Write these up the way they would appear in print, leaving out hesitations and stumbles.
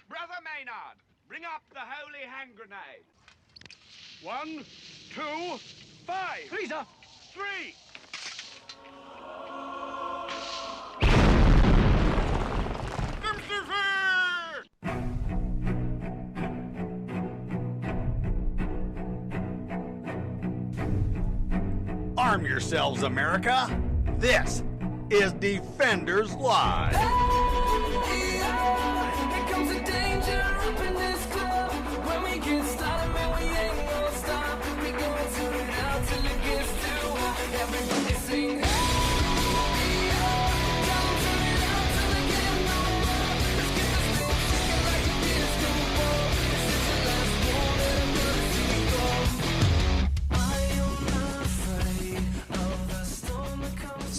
Brother Maynard, bring up the holy hand grenade. 1, 2, 5. Freezer! 3. Arm yourselves, America. This is Defenders Live. Here comes the danger up in this club. When we get started, man, we ain't gonna stop. We gonna turn it out till it gets too hot. Everybody sing.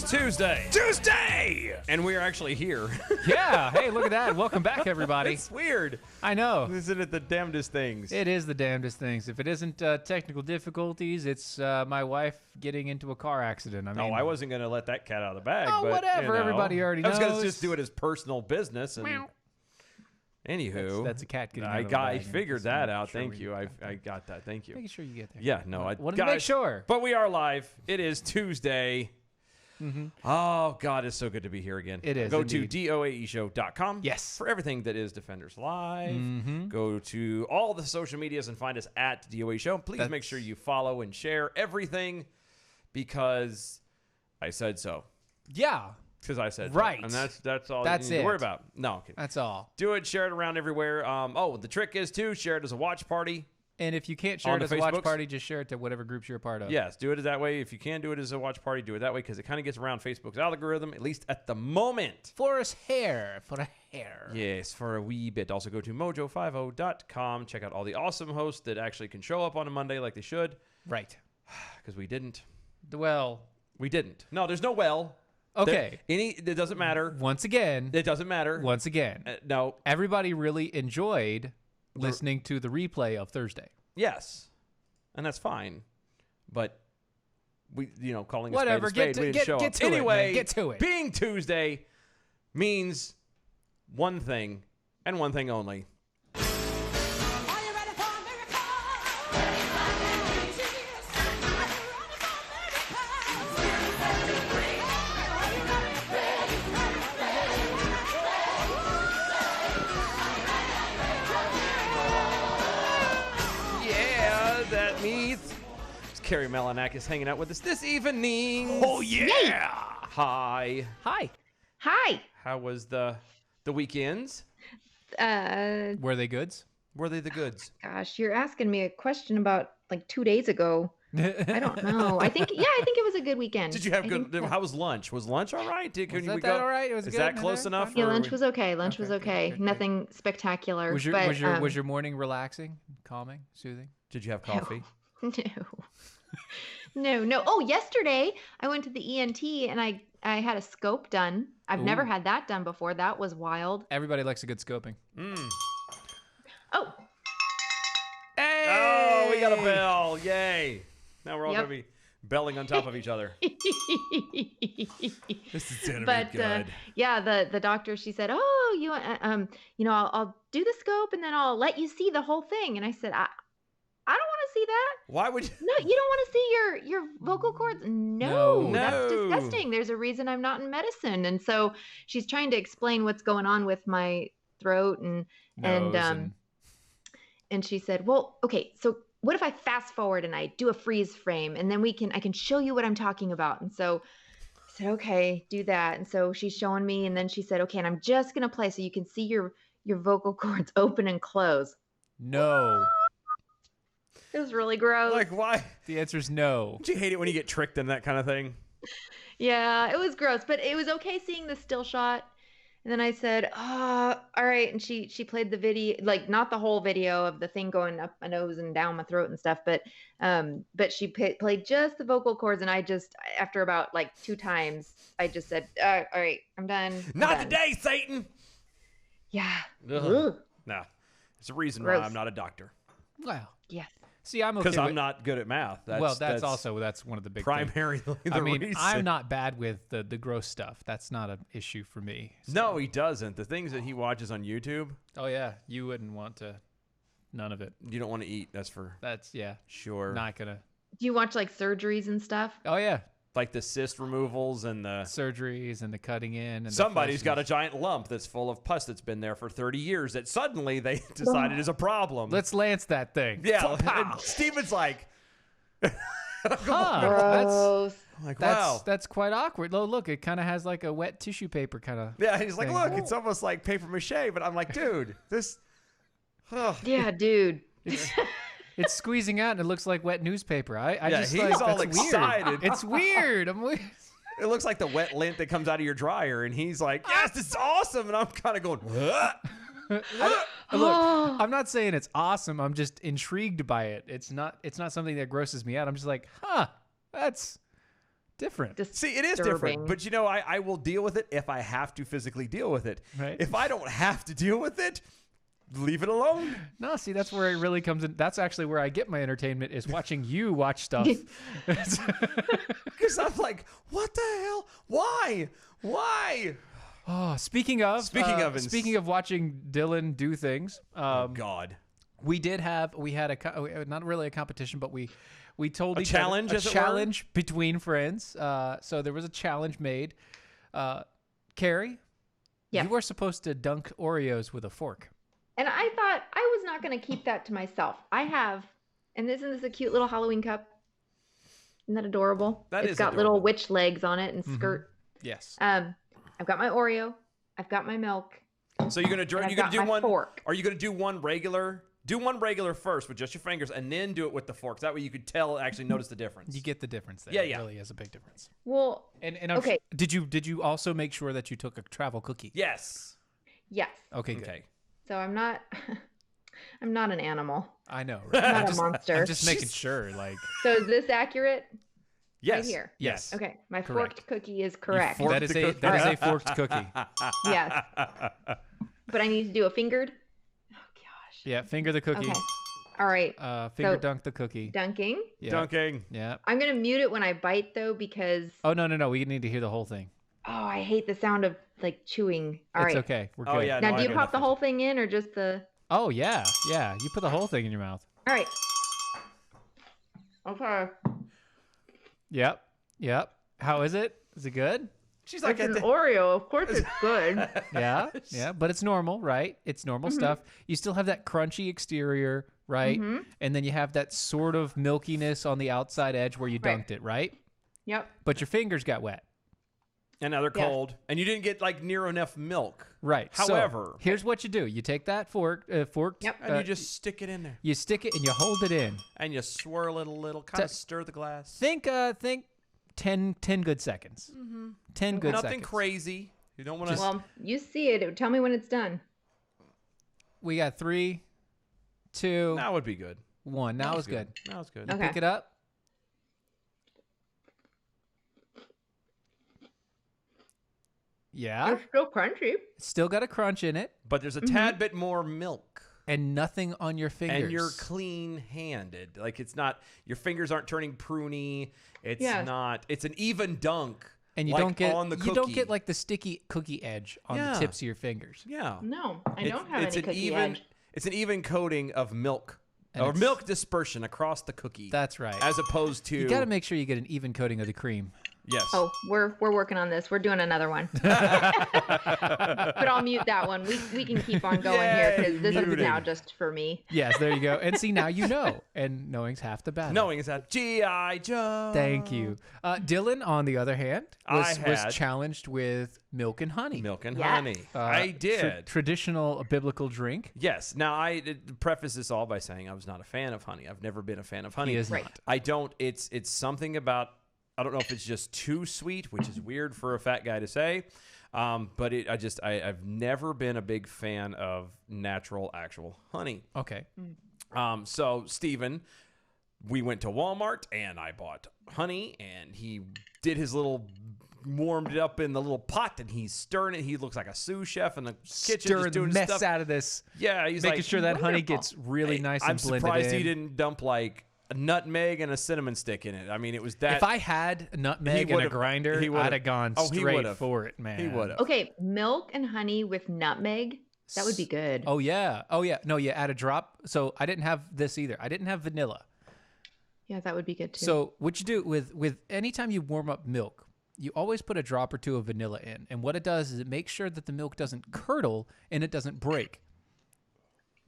Tuesday! And we are actually here. Yeah, hey, look at that. Welcome back, everybody. It's weird. I know. Isn't it the damnedest things? It is the damnedest things. If it isn't technical difficulties, it's my wife getting into a car accident. I mean, I wasn't going to let that cat out of the bag. Oh, but, whatever. you know, Everybody already I was going knows. to just do it as personal business. And anywho. That's a cat getting out of the I bag. figured that out. Sure Thank we- you. I got that. Thank you. Making sure you get there. Yeah, no. I wanted to make sure. But we are live. It is Tuesday. Oh, God, it's so good to be here again. It is, Go indeed. to doaeshow.com. Yes. For everything that is Defenders Live. Go to all the social medias and find us at DOA Show. Please make sure you follow and share everything because I said so. Yeah. Because I said Right. so. And that's all That's you need to worry it. about. No, okay. That's all. Do it. Share it around everywhere. The trick is to share it as a watch party. And if you can't share On it as the a watch Facebooks? party, just share it to whatever groups you're a part of. Yes, do it that way. If you can do it as a watch party, do it that way because it kind of gets around Facebook's algorithm, at least at the moment. For a hair. Yes, for a wee bit. Also go to mojo50.com. Check out all the awesome hosts that actually can show up on a Monday like they should. Right. Because we didn't. Well, We didn't. No, there's no well. okay. It doesn't matter. Once again. It doesn't matter. Once again. No. Everybody really enjoyed listening to the replay of Thursday. Yes. And that's fine. But we, calling Whatever, a spade, we didn't show get up. to it, Anyway, man. Get to it. Being Tuesday means one thing and one thing only. Are you ready for a miracle? Yeah, that means Kari is hanging out with us this evening. Oh, yeah. Hi. Hi. Hi. How was the weekends? Were they goods? Were they the goods? Gosh, you're asking me a question about like 2 days ago. I don't know. I think it was a good weekend. Did you have I good? think- How was lunch? Was lunch all right? Can Was we that go? all right? It was Is good? that close Okay, enough? fine. Yeah, or lunch we- was okay. Lunch was Okay, okay. good, good. Nothing spectacular. Was your but, was your morning relaxing, calming, soothing? Did you have coffee? No. Oh, yesterday I went to the ENT and I had a scope done. I've never had that done before. That was wild. Everybody likes a good scoping. Oh, Hey! Oh, we got a bell! Yay! Now we're all Yep. gonna be belling on top of each other. This is gonna but be good. yeah, the doctor, she said, "Oh, I'll do the scope and then I'll let you see the whole thing." And I said, "I don't want to see that." Why would you? No, you don't want to see your vocal cords? No, No. that's disgusting. There's a reason I'm not in medicine. And so she's trying to explain what's going on with my throat and she said, "Well, okay, so what if I fast forward and I do a freeze frame and then I can show you what I'm talking about." And so I said, "Okay, do that." And so she's showing me and then she said, "Okay, and I'm just going to play so you can see your vocal cords open and close." No. It was really gross. Like why? The answer is no. Don't you hate it when you get tricked in that kind of thing? Yeah, it was gross, but it was okay seeing the still shot. And then I said, "Oh, all right." And she played the video, like not the whole video of the thing going up my nose and down my throat and stuff, but she played just the vocal cords. And I just, after about like 2 times, I just said, "All right, I'm done. I'm Not done." today, Satan. Yeah. Ugh. Ugh. No, it's a reason Gross. why I'm not a doctor. Well, Yes. See, I'm okay because I'm with- not good at math. that's one of the big primarily things. the I mean, reason. I'm not bad with the gross stuff. That's not an issue for me. So. No, he doesn't. The things that he watches on YouTube, Oh yeah, you wouldn't want to. None of it. you don't want to eat. That's for That's sure. not gonna. Do you watch like surgeries and stuff? Oh yeah, Like the cyst removals and the surgeries and the cutting in. And somebody's got a giant lump that's full of pus that's been there for 30 years that suddenly they decided is a problem. Let's lance that thing. Yeah, and Steven's like, Huh, Gross. I'm like, that's wow. that's quite awkward. Oh, look, it kind of has like a wet tissue paper kind of. Yeah, he's like, thing. look, it's almost like paper mache. But I'm like, dude, this. Yeah, dude. It's squeezing out and it looks like wet newspaper. I Yeah, just he's like, all that's excited. Weird. It's weird. I'm weird. It looks like the wet lint that comes out of your dryer, and he's like, yes, this is awesome. And I'm kind of going, what? Look, I'm not saying it's awesome. I'm just intrigued by it. It's not something that grosses me out. I'm just like, that's different. See, it is different, but you know, I will deal with it if I have to physically deal with it. Right. If I don't have to deal with it, leave it alone. No, see, that's where it really comes in. That's actually where I get my entertainment is watching you watch stuff. Because I'm like, what the hell? Why? Oh, speaking of watching Dylan do things, God. we had not really a competition, but we told A each challenge, other, as it were? challenge between friends. So there was a challenge made. Carrie, Yeah. you were supposed to dunk Oreos with a fork. And I thought I was not going to keep that to myself. I have, and isn't this a cute little Halloween cup? Isn't that adorable? That It's is got adorable. little witch legs on it and skirt. Yes. I've got my Oreo. I've got my milk. So you're gonna and I've you're gonna got do my one. fork. Are you gonna do one regular? Do one regular first with just your fingers, and then do it with the forks. That way you could actually notice the difference. You get the difference there. Yeah, yeah. It really is a big difference. Well, And okay. Did you also make sure that you took a travel cookie? Yes. Yes. Okay. Good. Okay. So I'm not I'm not an animal. I know. Right? I'm I'm not a monster. I'm just making sure. Like So is this accurate? Yes. Right here. Yes. Okay. My Correct. forked cookie is correct. forked that is the a cookie. that is a forked cookie. Yes. But I need to do a fingered. Oh gosh. Yeah. Finger the cookie. Okay. All right. Finger So- dunk the cookie. Dunking. Yeah. Dunking. Yeah. I'm gonna mute it when I bite though because Oh no. We need to hear the whole thing. I hate the sound of like chewing. All It's right. okay. We're good. Oh yeah. Now no, do I you get pop the nothing. whole thing in or just the? Oh yeah. Yeah. You put the whole thing in your mouth. All right. Okay. Yep. How is it? Is it good? She's like, It's an Oreo. Of course it's good. Yeah. Yeah. But it's normal, right? It's normal stuff. You still have that crunchy exterior, right? And then you have that sort of milkiness on the outside edge where you Right. dunked it, right? Yep. But your fingers got wet. and now they're Yes. cold, and you didn't get like near enough milk. Right. So, However, here's what you do. You take that forked, Yep. and you just stick it in there, you stick it and you hold it in. and you swirl it a little, kind of stir the glass. Think 10 good seconds. 10 good Nothing seconds. crazy. You don't want to. Well, you see it. Tell me when it's done. We got 3, 2, That would be good. 1. Now it's good. Now it's good. Okay. Pick it up. Yeah. It's still crunchy. It's still got a crunch in it But there's a tad bit more milk. and nothing on your fingers. And you're clean-handed. Like it's not. Your fingers aren't turning pruny. It's Yeah. not. It's an even dunk. and you like don't get on the you don't cookie. get like the sticky cookie edge on Yeah. the tips of your fingers. Yeah. No, I It's- don't have it's any an cookie even. edge. It's an even coating of milk And or it's- milk dispersion across the cookie. That's right. As opposed to. You got to make sure you get an even coating of the cream. Yes. Oh, we're working on this. We're doing another one. But I'll mute that one. We can keep on going here because this is muting. now just for me. Yes, there you go. And see, now you know. And knowing's half the battle. Knowing is that G.I. Joe. Thank you. Dylan, on the other hand, was had- challenged with milk and honey. Milk and Yes. honey. I did. Traditional biblical drink. Yes. Now I did preface this all by saying I was not a fan of honey. I've never been a fan of honey. He is Right. not. I don't. It's something about. I don't know if it's just too sweet, which is weird for a fat guy to say. But I've never been a big fan of natural, actual honey. Okay. So Steven, we went to Walmart and I bought honey, and he did his little warmed it up in the little pot, and he's stirring it. He looks like a sous chef in the kitchen, Stirring just doing the mess stuff. out of this. Yeah, he's making like, sure that honey wonderful. gets really nice I'm and blended surprised in. he didn't dump like a nutmeg and a cinnamon stick in it. I mean, it was that. If I had a nutmeg He and a would've- grinder, he would've- I'd have gone oh, he straight would've. for it, man. He would have. Okay, milk and honey with nutmeg. That would be good. Oh yeah. Oh yeah. No, yeah. Add a drop. So I didn't have this either. I didn't have vanilla. Yeah, that would be good too. So what you do with anytime you warm up milk, you always put a drop or two of vanilla in, and what it does is it makes sure that the milk doesn't curdle and it doesn't break.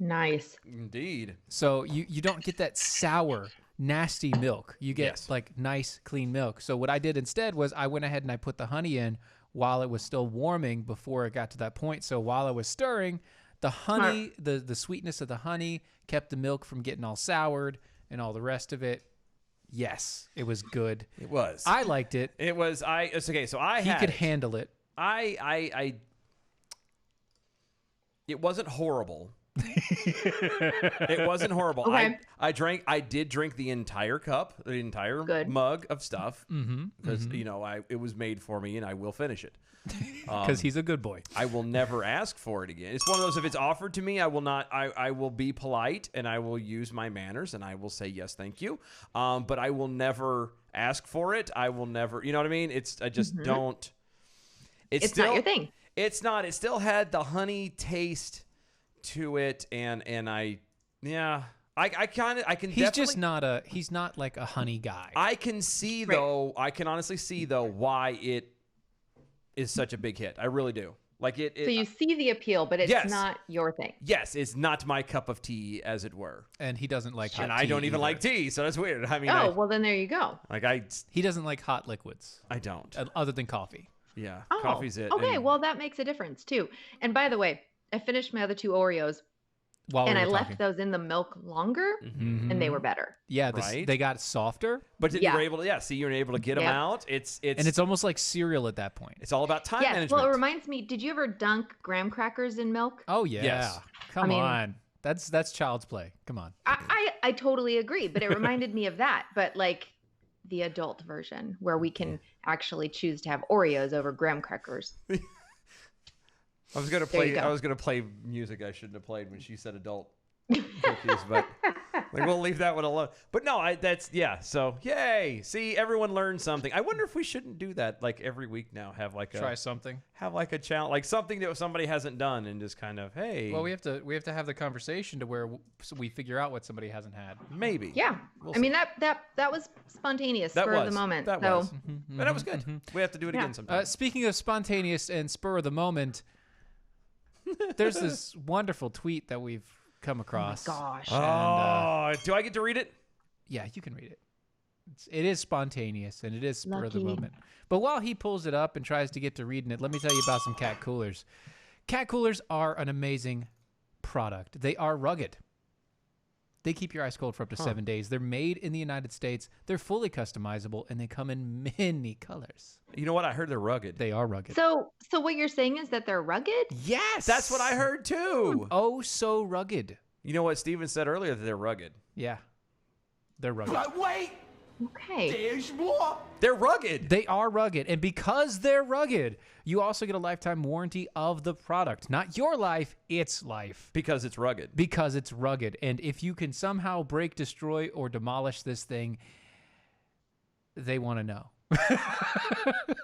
Nice. Indeed. So you don't get that sour, nasty milk. You get Yes. like nice, clean milk. So what I did instead was I went ahead and I put the honey in while it was still warming before it got to that point. So while I was stirring, the honey, the sweetness of the honey kept the milk from getting all soured and all the rest of it. Yes, it was good. It was. I liked it. It was. It's okay. So I He had. could it. handle it. It wasn't horrible. It wasn't horrible. Okay. I did drink the entire cup, the entire Good. mug of stuff, because it was made for me, and I will finish it. Because he's a good boy. I will never ask for it again. It's one of those, if it's offered to me, I will not. I will be polite, and I will use my manners, and I will say yes, thank you. But I will never ask for it. I will never. You know what I mean? I just don't. It's still not your thing. It's not. It still had the honey taste to it, and I can He's definitely, just not he's not like a honey guy. I can see though, I can honestly see though why it is such a big hit. I really do. Like it So you see the appeal, but it's Yes. not your thing. yes, it's not my cup of tea, as it were. And he doesn't like hot And I tea don't even either. like tea, so that's weird. I mean, Oh, well then there you go. He doesn't like hot liquids I don't. other than coffee. Yeah, Oh, coffee's it. Okay, and- well that makes a difference too. And by the way, I finished my other 2 Oreos While and we I were left talking. those in the milk longer and they were better. Yeah, Right? they got softer, but then Yeah. you were able to, see, you're able to get them Yep. out. It's and it's almost like cereal at that point. all about time Yes, management. well it reminds me, did you ever dunk graham crackers in milk? Oh yeah, Yes. come I mean- on, that's child's play. Come on. I totally agree, but it reminded me of that, but like the adult version where we can actually choose to have Oreos over graham crackers. I was gonna There you play. go. I was gonna play music I shouldn't have played when she said adult cookies, but like we'll leave that one alone. But no, So yay! See, everyone learned something. I wonder if we shouldn't do that like every week now. Have like Try something. a challenge, like something that somebody hasn't done, and just kind of Well, we have to have the conversation to where so we figure out what somebody hasn't had. maybe. Yeah. We'll I mean that was spontaneous, That spur of was the moment. That so was, and that was good. We have to do it Yeah. again sometime. Speaking of spontaneous and spur of the moment, there's this wonderful tweet that we've come across. gosh. Oh, do I get to read it? Yeah, you can read it. It is spontaneous and it is spur of the Lucky. moment. But while he pulls it up and tries to get to reading it, let me tell you about some cat coolers. Cat coolers are an amazing product. They are rugged. They keep your ice cold for up to 7 days. They're made in the United States. They're fully customizable and they come in many colors. You know what? I heard they're rugged. They are rugged. So what you're saying is that they're rugged? Yes, That's what I heard too. Oh, so rugged. You know what Steven said earlier, that they're rugged. Yeah, they're rugged. Wait, Okay. there's more. They're rugged. They are rugged. And because they're rugged, you also get a lifetime warranty of the product. Not your life, its life. Because it's rugged. Because it's rugged. And if you can somehow break, destroy, or demolish this thing, they want to know.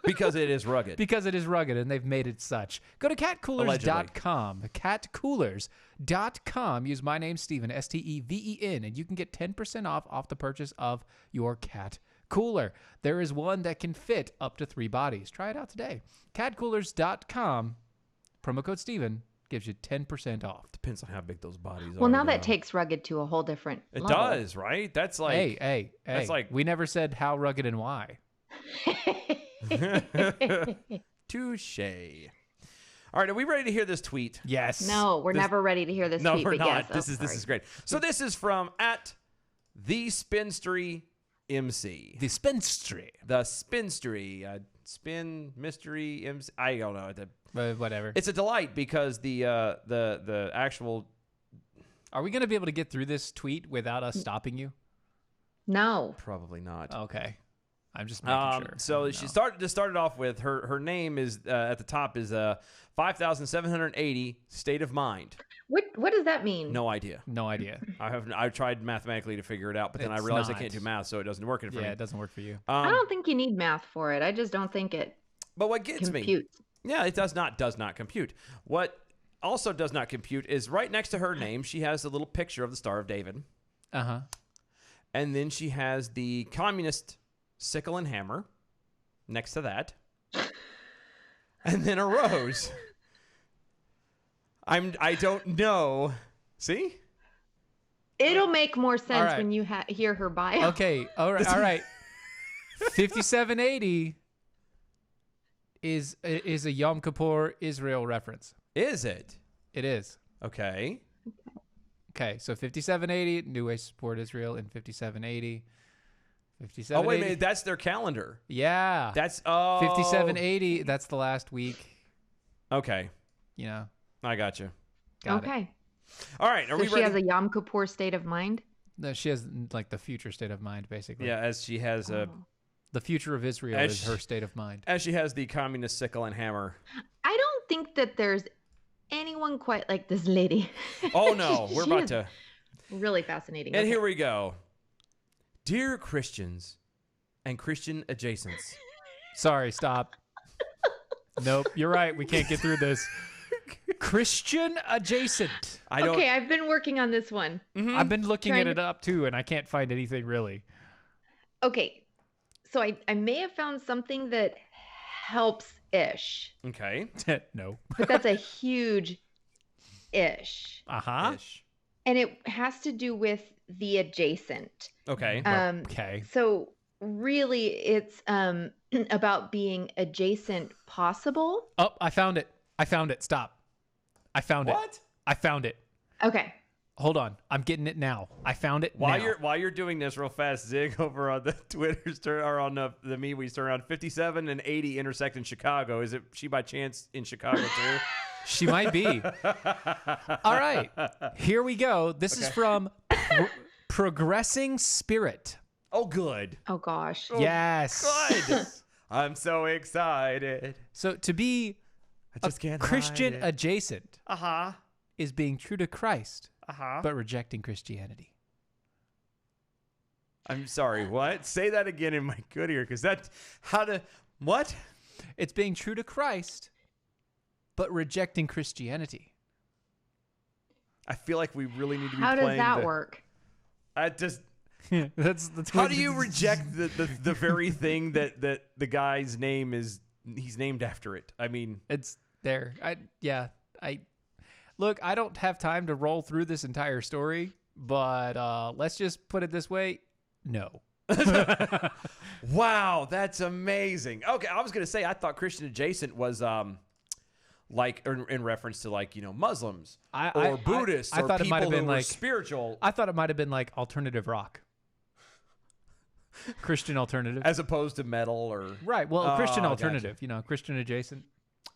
Because it is rugged. Because it is rugged, and they've made it such. Go to catcoolers.com. Catcoolers.com. Use my name, Steven, Steven, and you can get 10% off the purchase of your cat cooler. There is one that can fit up to 3 bodies. Try it out today. Catcoolers.com. Promo code Steven gives you 10% off. Depends on how big those bodies are. Well, now that though. takes rugged to a whole different It level. does, right? That's like Hey, that's like- we never said how rugged and why. touche. All right, are we ready to hear this tweet? Yes. No, we're never ready to hear this No, tweet, we're but not. yes. Oh, This is sorry. great. So this is from @the Spinstery MC. The spinstery. The Spinstery spin mystery MC. I don't know. Whatever. It's a delight because the actual Are we going to be able to get through this tweet without us stopping you? No. probably not. Okay. I'm just making sure. So she started off with her name is at the top is 5,780 state of mind. What does that mean? No idea. No idea. I tried mathematically to figure it out, but then I It's realized I not. can't do math, so it doesn't work for me. Yeah, it doesn't work for you. I don't think you need math for it. I just don't think it But what gets me? computes. Yeah, it does not compute. What also does not compute is right next to her name, she has a little picture of the Star of David. Uh-huh. And then she has the communist sickle and hammer next to that. And then a rose. I don't know. See? It'll make more sense right. when you hear her bio. Okay. All right. 5780 is a Yom Kippur Israel reference. Is it? It is. Okay. Okay, so 5780, New Way Support Israel in 5780. Oh, 5780. wait a minute. That's their calendar. Yeah. That's 5780, that's the last week, Okay. you know. I got you. Got it. Okay. All right. Are So we she ready? has a Yom Kippur state of mind? No, she has like the future state of mind, basically. Yeah, as she has Oh. The future of Israel As is her state of mind. as she has the communist sickle and hammer. I don't think that there's anyone quite like this lady. Oh no, we're She about is to. Really fascinating. And Okay. here we go. Dear Christians and Christian adjacents. Sorry, stop. Nope, you're right. We can't get through this. Christian adjacent. I don't. Okay, I've been working on this one. I've been looking Trying at it up too, and I can't find anything really. Okay, so I may have found something that helps ish, Okay. No. but that's a huge ish. Uh-huh. Ish. And it has to do with the adjacent. Okay. Okay. So really it's about being adjacent possible. Oh, I found it. Stop. I found it. What? I found it. Okay. Hold on. I'm getting it now. I found it now. While you're doing this real fast, Zig over on the Twitters or on the MeWe's turn around 57 and 80 intersect in Chicago. Is it she by chance in Chicago too? She might be. All right. Here we go. This is from Progressing Spirit. Oh, good. Oh gosh. Yes. Good. I'm so excited. So to be I just can't Christian hide it. adjacent Uh-huh. is being true to Christ, Uh-huh. but rejecting Christianity. I'm sorry, what? Say that again in my good ear, because what? It's being true to Christ, but rejecting Christianity. I feel like we really need to be How does playing that work? I just that's how what- do you reject the very thing that the guy's name is he's named after it? I mean, It's there. I look, I don't have time to roll through this entire story, but let's just put it this way. No. wow, that's amazing. Okay, I was gonna say I thought Christian adjacent was like in reference to like Muslims or Buddhists I or thought it people might have been who were like spiritual, I thought it might have been like alternative rock. Christian alternative. as opposed to metal or Right. Well, Christian Oh, gotcha. alternative, Christian adjacent.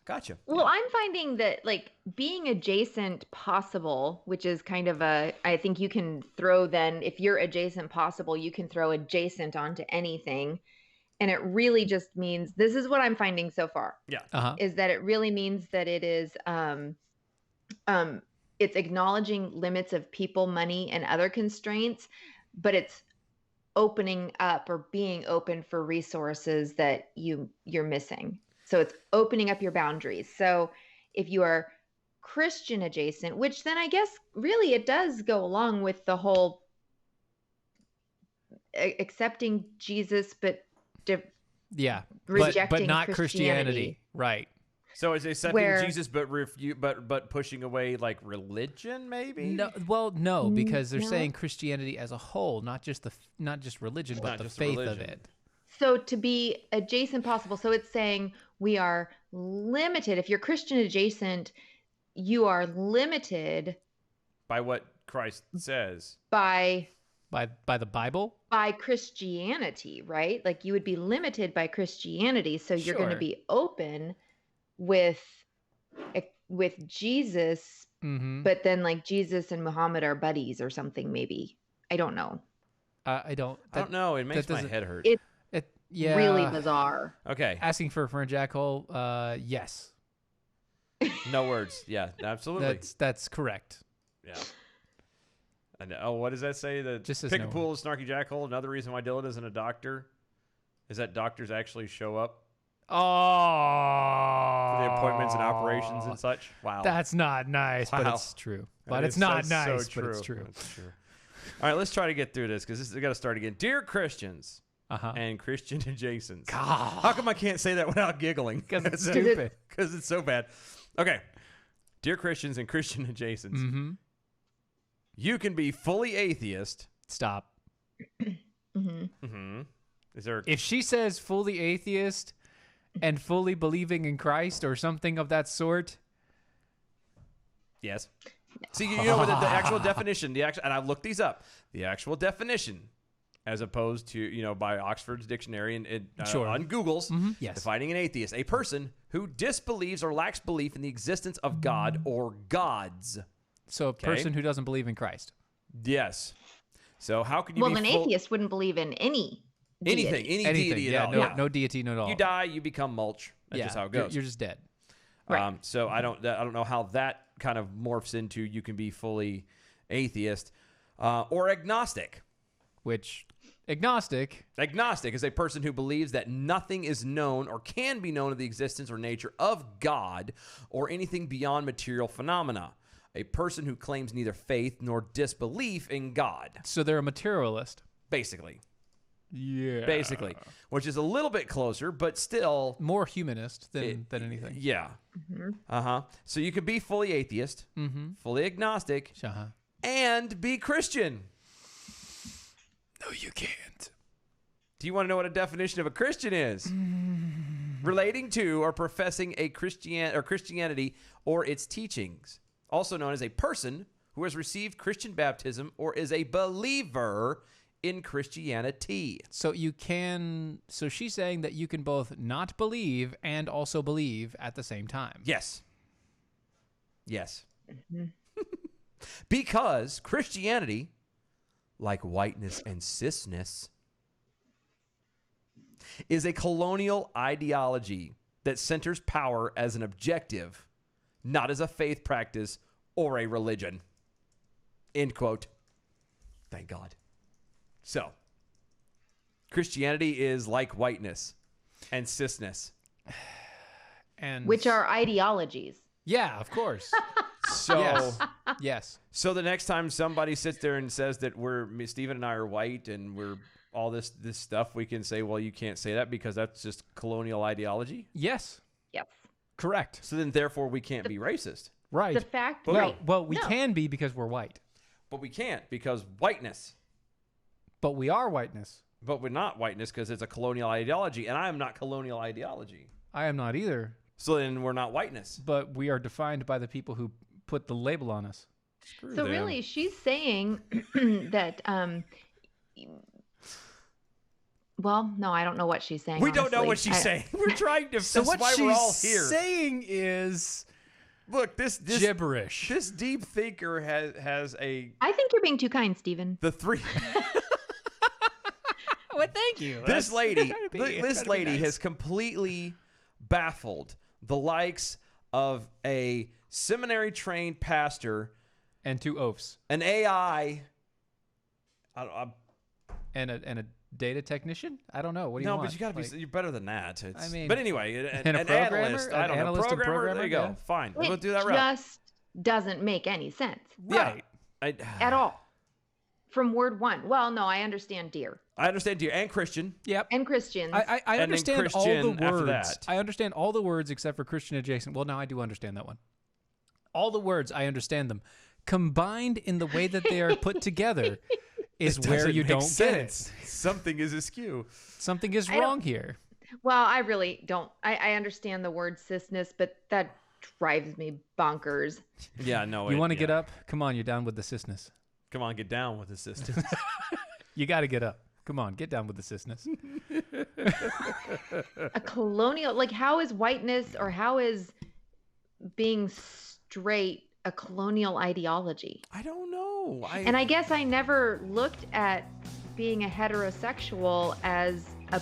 Gotcha. Well, I'm finding that like being adjacent possible, which is kind of I think you can throw then if you're adjacent possible, you can throw adjacent onto anything. And it really just means this is what I'm finding so far Uh-huh. is that it really means that it is it's acknowledging limits of people, money, and other constraints, but it's opening up or being open for resources that you're missing. So it's opening up your boundaries. So if you are Christian adjacent, which then I guess really it does go along with the whole accepting Jesus, but Yeah. Rejecting but not Christianity. Right. So is it accepting Where- Jesus but pushing away like religion maybe? No, because they're No. saying Christianity as a whole, not just religion, but Not the just the faith of religion. it. So to be adjacent possible, so it's saying we are limited. If you're Christian adjacent, you are limited By what Christ says. by By the Bible? Christianity, right? Like you would be limited by Christianity, so you're going to Sure. be open with Jesus, Mm-hmm. but then like Jesus and Muhammad are buddies or something maybe. I don't know. I don't. I don't know. It makes my doesn't- head hurt. It- Yeah. really bizarre. Okay. Asking for a friend jackhole, yes. No words. Yeah, absolutely. That's correct. Yeah. And what does that say? The Just says pick no a pool, snarky jackhole. Another reason why Dylan isn't a doctor is that doctors actually show up Oh. for the appointments and operations and such. Wow. That's not nice, but Wow. it's true. That But is it's not so nice, true. but it's true. That's true. All right, let's try to get through this because we got to start again. Dear Christians Uh-huh. and Christian adjacents. God. How come I can't say that without giggling? Because it's stupid. Because it's so bad. Okay. Dear Christians and Christian adjacents, Mm-hmm. you can be fully atheist. Stop. Mm-hmm. Is there? If she says fully atheist and fully believing in Christ or something of that sort, Yes. See, you know what the actual definition, and I've looked these up. The actual definition, as opposed to by Oxford's dictionary and Sure. on Google's, yes. defining an atheist, a person who disbelieves or lacks belief in the existence of God or gods. so a person who doesn't believe in Christ. Yes. So how can you Well, be an atheist wouldn't believe in any anything, deity. any Anything. deity Yeah, at all? no deity, no at all. You die, you become mulch. That's yeah, just how it you're- goes. You're just dead. Right. So I don't know how that kind of morphs into you can be fully atheist or agnostic. Which, agnostic, Agnostic is a person who believes that nothing is known or can be known of the existence or nature of God or anything beyond material phenomena. A person who claims neither faith nor disbelief in God, so they're a materialist. basically. Yeah. Basically, which is a little bit closer, but still, More humanist than anything. yeah. So you could be fully atheist, fully agnostic, Uh-huh. and be Christian. No, you can't. Do you want to know what a definition of a Christian is? Relating to or professing a Christianity or its teachings, also known as a person who has received Christian baptism or is a believer in Christianity. So so she's saying that you can both not believe and also believe at the same time. Yes. Yes. Because Christianity, like whiteness and cisness, is a colonial ideology that centers power as an objective, not as a faith practice or a religion. End quote. Thank God. So, Christianity is like whiteness and cisness. And which are ideologies. yeah, of course. So, yes. Yes. so the next time somebody sits there and says that Stephen and I are white and we're all this stuff, we can say, well, you can't say that because that's just colonial ideology. Yes. Yes. Correct. So then, therefore, we can't be racist. Right. The fact, Well, right? Well, we No. can be because we're white, But we can't because whiteness. but we are whiteness. But we're not whiteness because it's a colonial ideology, and I am not colonial ideology. I am not either, So then we're not whiteness. but we are defined by the people who put the label on us. Screw So them. really, she's saying that. Well, no, I don't know what she's saying. we don't know honestly. what she's saying. We're trying to. So that's what why she's we're all here. saying is Look, this gibberish. this deep thinker has a I think you're being too kind, Stephen. the three. well, thank you. This lady, trying to be- this trying to be lady nice. has completely baffled the likes of a seminary-trained pastor, and two oafs an AI. and a data technation. I don't know. What do you No, want? but you gotta be. Like, You're better than that. I mean, but anyway, and a an programmer? analyst. An I don't know. analyst and Programmer. There you go. programmer, yeah. Fine. We'll It do that route. just doesn't make any sense right. at all. From word one. Well, no, I understand dear I understand you and Christian. Yep. and Christians. I then understand all the Christian after words. that. I understand all the words except for Christian adjacent. Well, now I do understand that one. All the words, I understand them. Combined in the way that they are put together is It where doesn't you make don't get sense. it. Something is askew. Something is I don't- wrong here. Well, I really don't. I understand the word cisness, but that drives me bonkers. Yeah, no. You want to get up? Come on, you're down with the cisness. Come on, get down with the system. You got to get up. Come on, get down with the cisness. A colonial, like, how is whiteness or how is being straight a colonial ideology? I don't know. And I guess I never looked at being a heterosexual as a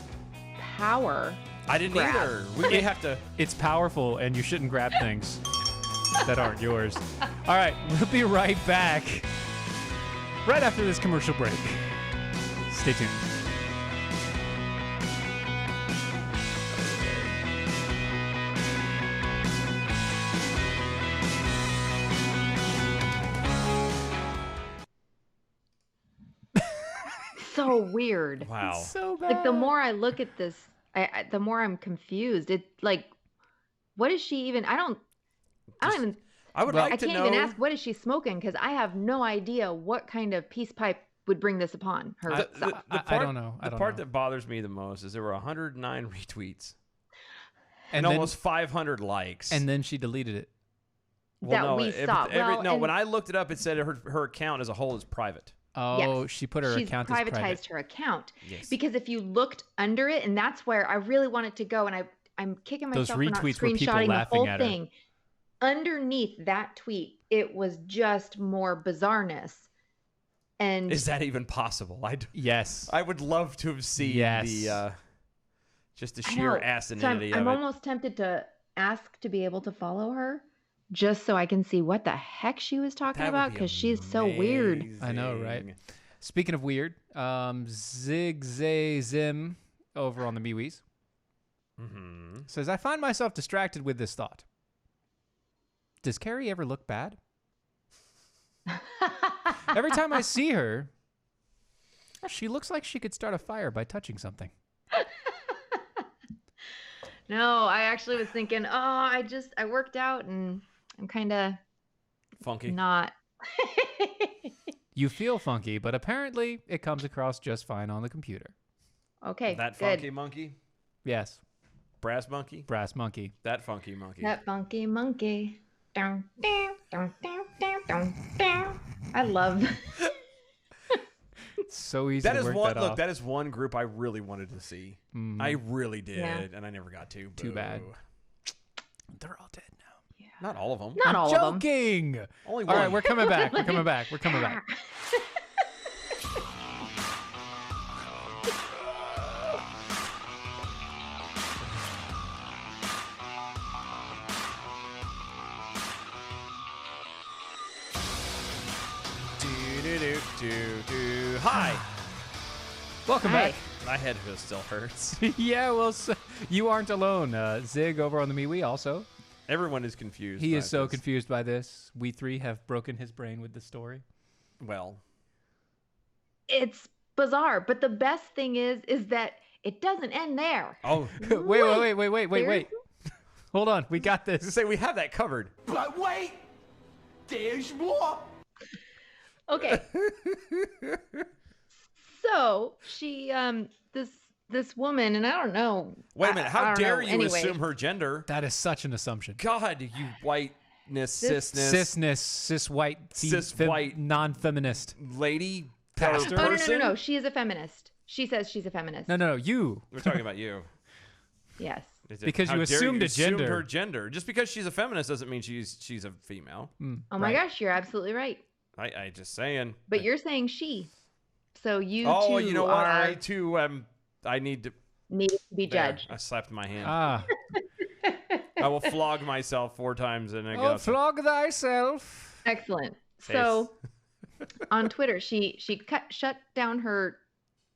power. I didn't grab. either. We may have to. It's powerful, and you shouldn't grab things that aren't yours. All right, we'll be right back. Right after this commercial break. Stay tuned. So weird. Wow. So bad. Like the more I look at this, the more I'm confused. It like, what is she even? I don't even. I would Well, like I to can't know. even ask what is she smoking because I have no idea what kind of peace pipe would bring this upon her. I- self. I don't know. I The don't part know. that bothers me the most is there were 109 retweets and and then, almost 500 likes. and then she deleted it. that we saw. Well, no, and- when I looked it up, it said her account as a whole is private. Oh, Yes. she put her She's account as privatized private. her account Yes. because if you looked under it, and that's where I really wanted to go, and I'm kicking Those myself for not retweets were people screenshotting the laughing whole at her. thing. Underneath that tweet, it was just more bizarreness. And Is that even possible? Yes. I would love to have seen Yes. the just the I sheer know. asininity So I'm of it. almost tempted to ask to be able to follow her, just so I can see what the heck she was talking That would about be because she's so weird. I know, right? amazing. Speaking of weird, Zig Zay Zim over on the MeWe's Mhm. says, I find myself distracted with this thought. Does Kari ever look bad? Every time I see her, she looks like she could start a fire by touching something. No, I actually was thinking, I worked out and I'm kind of Funky. not. You feel funky, but apparently it comes across just fine on the computer. Okay, That good. funky monkey, Yes, brass monkey, brass monkey. that funky monkey. That funky monkey. Dun, dun, dun, dun, dun, dun, dun. I love. It's so easy That to is work one. that Look, off. that is one group I really wanted to see. Mhm. I really did, Yeah. and I never got to. Too bad. Boo. They're all dead now. Not all of them. Not all of them. Joking. Only All one. right, we're coming back. We're coming back. We're coming back. Do-do-do-do-do. Hi. Welcome Hi. back. My head still hurts. Yeah, well, so, you aren't alone. Zig over on the MeWe also. Everyone is confused. He by is so this. confused by this. We three have broken his brain with the story. Well, It's bizarre, but the best thing is that it doesn't end there. oh, Wait. Hold on. We got to this. say we have that covered. But wait, there's more. Okay. So she, this woman, and I don't know. Wait a minute. I How don't dare know. you Anyway, assume her gender? That is such an assumption. God, you whiteness, This- cisness, Cisness, cis-white, Cis-white. non-feminist. lady, Pastor. Oh, person. no. She is a feminist. She says she's a feminist. No, you. We're talking about you. Yes. Is it- Because how you dare assumed a assumed gender. her gender. Just because she's a feminist doesn't mean she's a female. Oh my gosh, you're absolutely right. I just saying. But you're saying she. So you Oh, too you know what? are I too I need to. need to be There, judged. I slapped my hand. Ah. I will flog myself 4 times and then Oh, go. flog thyself. Excellent. Face. So on Twitter, she shut down her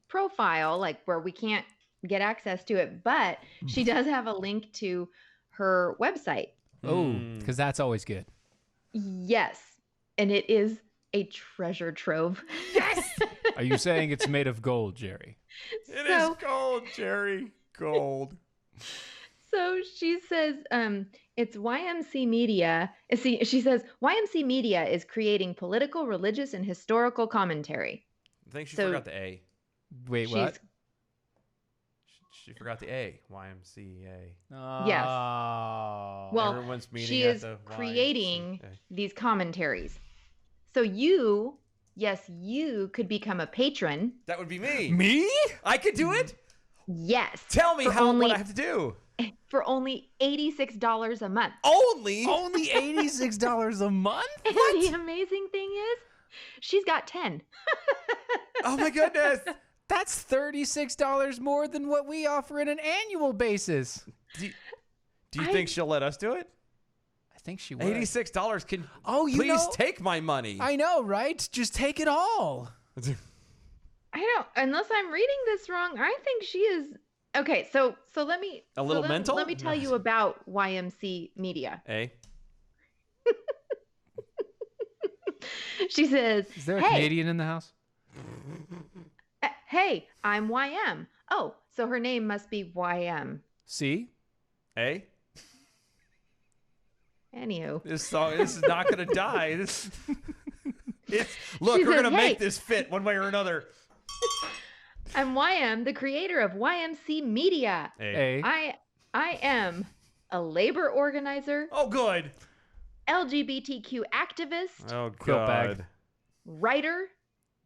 profile, like where we can't get access to it, but she does have a link to her website. Oh, Hmm. because that's always good. Yes, and it is a treasure trove. Are you saying it's made of gold, Jerry? It is So- gold, Jerry. Gold. So she says, it's YMC Media. She says YMC Media is creating political, religious, and historical commentary. I think she So- forgot the A. Wait, She's what? She forgot the A. YMCA. Yes. Oh. Well, Everyone's meeting she at is the creating YMCA. these commentaries. So you could become a patron. That would be me. Me? I could do it. Yes. Tell me For how only- what I have to do. For only $86 a month. Only. Only $86 a month? And the amazing thing is, she's got 10. Oh my goodness. That's $36 more than what we offer in an annual basis. Do you think she'll let us do it? I think she would. $86 can. Oh, you please know- take my money. I know, right? Just take it all. I don't, unless I'm reading this wrong, I think she is. Okay, so let me. A little mental? Let me tell you about YMC Media. Eh? She says, Is there a hey, Canadian in the house? Hey, I'm YM. Oh, so her name must be YM. See? Eh? Anywho. This is not going to die. Look, She we're said, going to "Hey." make this fit one way or another. I'm YM, the creator of YMC Media. Eh? A. I am a labor organizer, Oh, good. LGBTQ activist, Oh, Quilt bag. God. writer,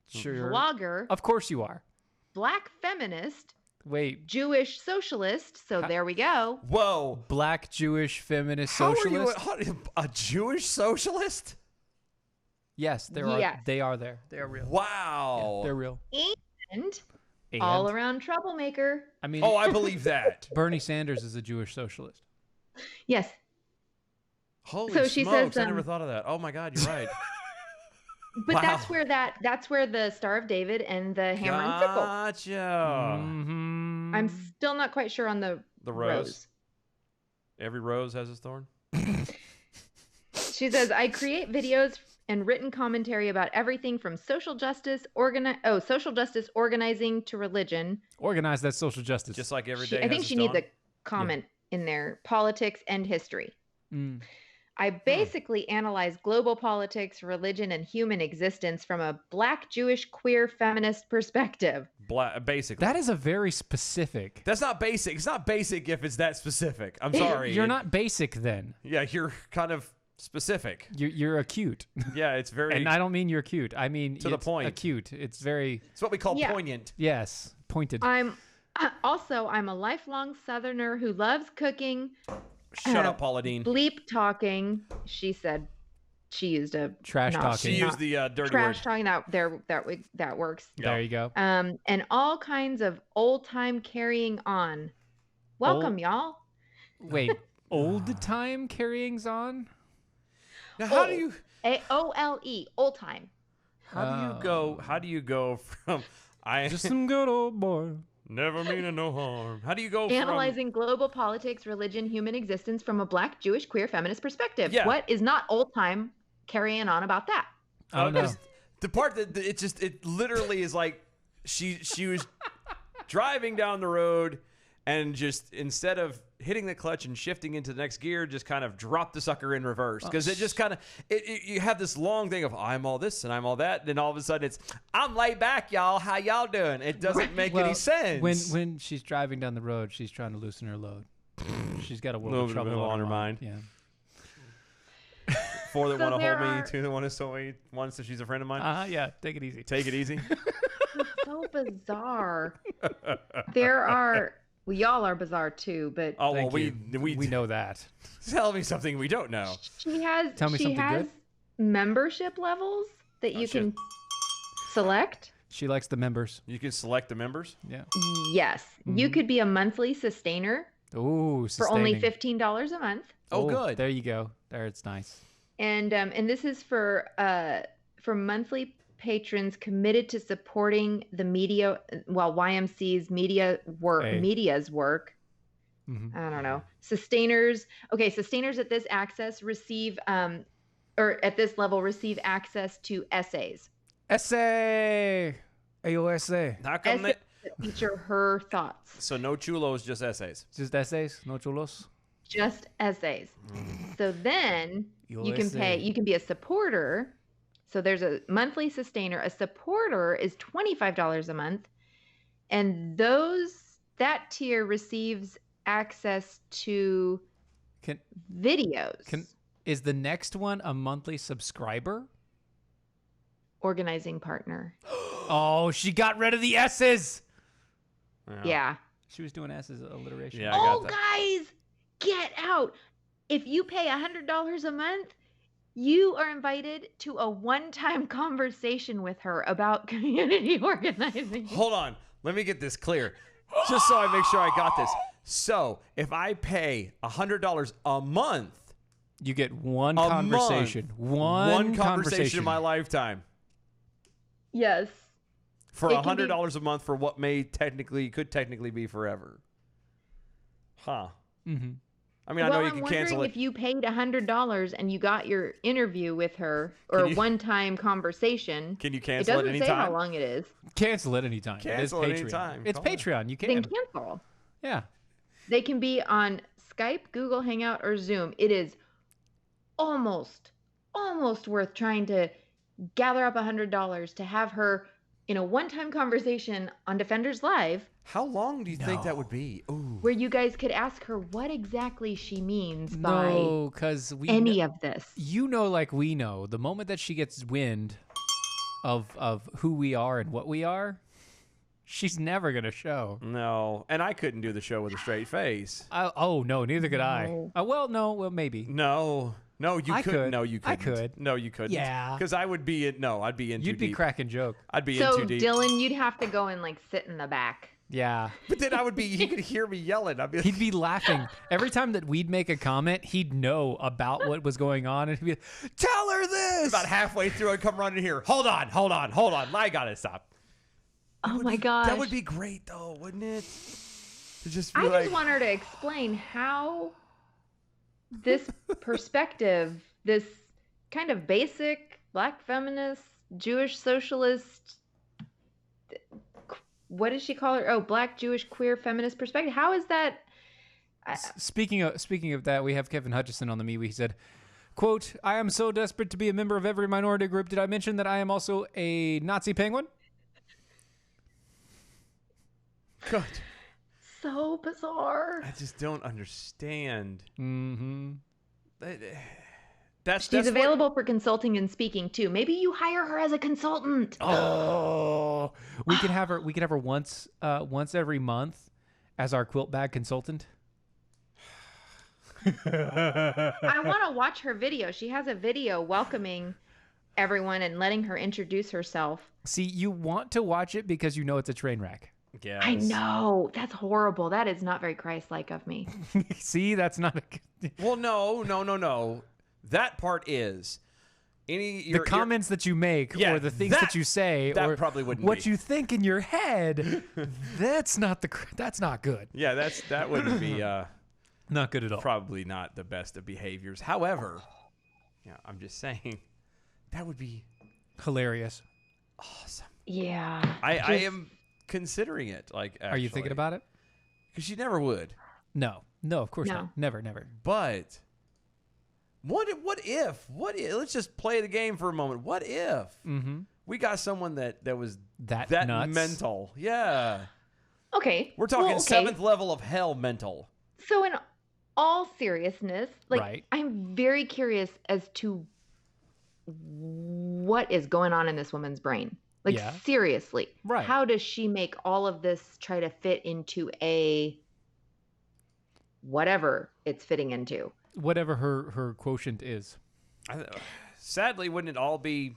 Sure. vlogger, Of course you are. black feminist, Wait, Jewish socialist. So there we go. Whoa. black Jewish feminist How socialist? are you a Jewish socialist? Yes, there Yes. are. They are there. They are real. Wow. They're real. And And, all around troublemaker. I mean, Oh, I believe that. Bernie Sanders is a Jewish socialist. Yes. Holy So she smokes, says, I never thought of that. Oh my God, you're right. But Wow. that's where the Star of David and the hammer and sickle. Gotcha. Mm-hmm. I'm still not quite sure on the Rose. Every rose has its thorn. She says, I create videos and written commentary about everything from social justice, organizing to religion. Organize that social justice. Just like every day. I think has she its needs dawn. a comment in there, politics and history. Mm. I basically analyze global politics, religion, and human existence from a black, Jewish, queer, feminist perspective. Basically. That is a very specific. That's not basic. It's not basic if it's that specific. I'm sorry. You're not basic then. Yeah, you're kind of specific. You're acute. Yeah, it's very. And I don't mean you're cute. I mean To the it's point. acute. It's very It's what we call Yeah. poignant. yes, pointed. I'm a lifelong Southerner who loves cooking, Shut up, Paula Dean. bleep talking. She said she used a Trash not- talking. She not- used the dirty trash word. talking. That works. Yeah. There you go. And all kinds of old time carrying on. Welcome, Old- y'all. Wait, old time carryings on? Now, how do you AOLE, old time. how do you go from I Just some good old boy. never meaning no harm? How do you go from Analyzing global politics, religion, human existence from a black, Jewish, queer, feminist perspective. Yeah. What is not old time carrying on about that? I don't know. just- the part that it literally is like she was driving down the road and just instead of hitting the clutch and shifting into the next gear, just kind of drop the sucker in reverse because it just kind of you have this long thing of I'm all this and I'm all that, and then all of a sudden it's I'm laid back, y'all. How y'all doing? It doesn't make any Well, sense. When she's driving down the road, she's trying to loosen her load. She's got a world Little of bit of trouble it on her mind. Yeah. Four that So want to there hold me, are- two that want to so me, one so she's a friend of mine. Yeah. Take it easy. Take it easy. So bizarre. There are, well, y'all are bizarre too, but Oh well, Thank we we know that. tell me something we don't know. she has Tell me she something has good. membership levels that you shit. can select. She likes the members. You can select the members. Yeah. Yes, you could be a monthly sustainer Ooh, for only sustaining. $15 a month. Oh, good. There you go. There, it's nice. And this is for monthly patrons committed to supporting the media, YMC's media's work. Mhm. I don't know. Sustainers at this access receive or at this level receive access to essays. Essay. AOSA. How come Essays that feature her thoughts. so no chulos, just essays? Just essays, no chulos. Just essays. So then you can pay, you can be a supporter. So there's a monthly sustainer. A supporter is $25 a month. And that tier receives access to Can videos. is the next one a monthly subscriber? Organizing partner. Oh, she got rid of the S's. Yeah. She was doing S's alliteration. Yeah. I got Oh, that. guys, get out. If you pay $100 a month, you are invited to a one-time conversation with her about community organizing. Hold on. let me get this clear, just so I make sure I got this. So if I pay $100 a month, You get one a conversation. month, One conversation in my lifetime Yes. for It can be- $100 a month for what could technically be forever. Huh. Mm-hmm. I mean, I know Well, you I'm can wondering cancel it. if you paid $100 and you got your interview with her or a you- one-time conversation. Can you It cancel it doesn't say how anytime? long it is. Cancel it anytime. Cancel it it is Patreon. anytime. It's Call it. Patreon. You Then can. cancel. Yeah. They can be on Skype, Google Hangout, or Zoom. It is almost worth trying to gather up $100 to have her in a one-time conversation on Defenders Live How long do you think that would be? Ooh. where you guys could ask her what exactly she means No, because we by any kn- of this. you know, like we know, the moment that she gets wind of who we are and what we are, she's never gonna show. No, and I couldn't do the show with a straight face. Oh no, neither could I. No. Well, maybe. No, you I couldn't. could. No, you I couldn't. could. No, you couldn't. Yeah. Because I would be in. No, I'd be in too You'd be deep. cracking joke. I'd be in So too deep. Dylan, you'd have to go and like sit in the back. Yeah. But then I would be. He could hear me yelling. I'd be. Like, He'd be laughing every time that we'd make a comment. He'd know about what was going on, and he'd be, "Tell her this." about halfway through, I'd come running here. Hold on. I gotta stop. Oh my gosh. That would be great, though, wouldn't it? To just be I like, just want her to explain how this perspective, this kind of basic black feminist, Jewish socialist, what does she call her? Oh, black Jewish queer feminist perspective. How is that? Speaking of that, we have Kevin Hutchison on the MeWe. He said, "Quote: I am so desperate to be a member of every minority group. Did I mention that I am also a Nazi penguin?" God, So bizarre. I just don't understand. Mm-hmm. That's She's what- available for consulting and speaking too. Maybe you hire her as a consultant. Oh, we could have her. We could have her once every month as our quilt bag consultant. I want to watch her video. She has a video welcoming everyone and letting her introduce herself. See, you want to watch it because you know it's a train wreck. Yes. I know. That's horrible. That is not very Christ-like of me. See, that's not a good. Well, no. That part is The comments that you make Yeah, or the things that- that you say that or probably wouldn't what be. you think in your head, that's not good. Yeah, that wouldn't be Not good at all. probably not the best of behaviors. However, yeah, I'm just saying that would be Hilarious. awesome. Yeah. I am considering it. Like, Are you thinking about it? Because she never would. No, of course No. not. Never. But what if? Let's just play the game for a moment. What if we got someone that was That that nuts? mental? Yeah, Okay. we're talking well, okay. seventh level of hell mental. So in all seriousness, like Right. I'm very curious as to what is going on in this woman's brain. Like Yeah. seriously. Right. How does she make all of this try to fit into a whatever it's fitting into? Whatever her quotient is. Sadly, wouldn't it all be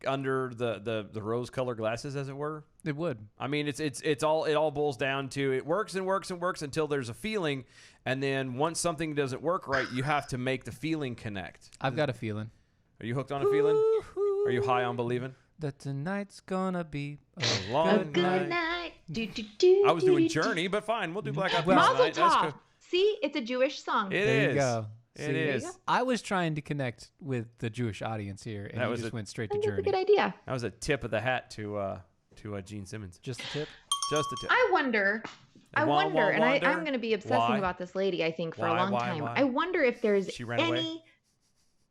under the rose-colored glasses, as it were? It would. I mean, it all boils down to it works and works and works until there's a feeling, and then once something doesn't work right, you have to make the feeling connect. I've got a feeling Are you hooked on a feeling? Are you high on believing? that tonight's gonna be A long A good night. Do, do, do, I was do, doing do, do. Journey, but fine, we'll do Black Eyed Peas Well- Mazel tonight. That's tov. good. See, it's a Jewish song. It There you is. go. It See? is. I was trying to connect with the Jewish audience here, and That you was just a- went straight I to think that's a Journey. good idea. That was a tip of the hat to Gene Simmons. Just a tip. Just a tip. I wonder, and wonder? I'm going to be obsessing Why? about this lady, I think, for Why, a long why, time. why? I wonder if there's She ran any... away?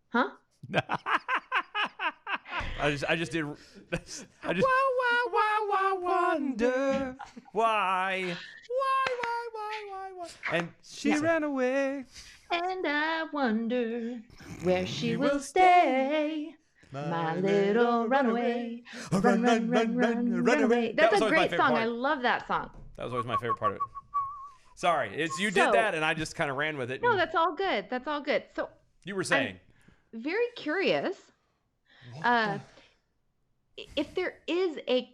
Huh? I just did. I just. Wonder. Why? And She ran away. And I wonder where she will stay. My little runaway. Run, run, run, run, run away. That was That's a always my great favorite song. part. I love that song. That was always my favorite part of it. Sorry, it's you So- did that, and I just kind of ran with it. No, and that's all good. That's all good. So, you were saying. very curious if there is a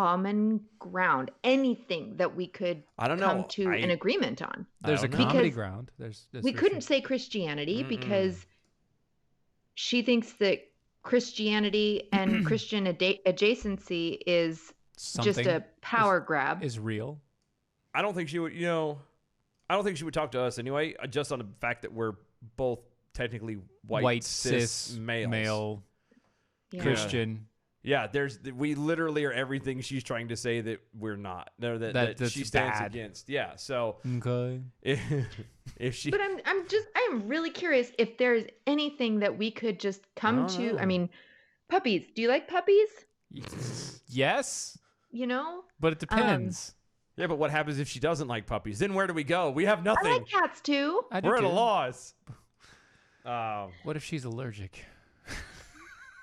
common ground, anything that we could I don't come know. to an agreement on. There's a don't know. comedy Because ground. There's We for couldn't sure. say Christianity because she thinks that Christianity and Christian adjacency is just Something a power grab. is real. I don't think she would. I don't think she would talk to us anyway. Just on the fact that we're both technically white cis males. male Yeah. Christian. Yeah, we literally are everything she's trying to say that we're not. No, that That's she stands bad. against. Yeah. So Okay. if she, But I'm really curious if there's anything that we could just come don't to. know. I mean, puppies. Do you like puppies? Yes, You know? but it depends. yeah, but what happens if she doesn't like puppies? Then where do we go? We have I nothing. like cats too. I do We're at a too. loss. What if she's allergic?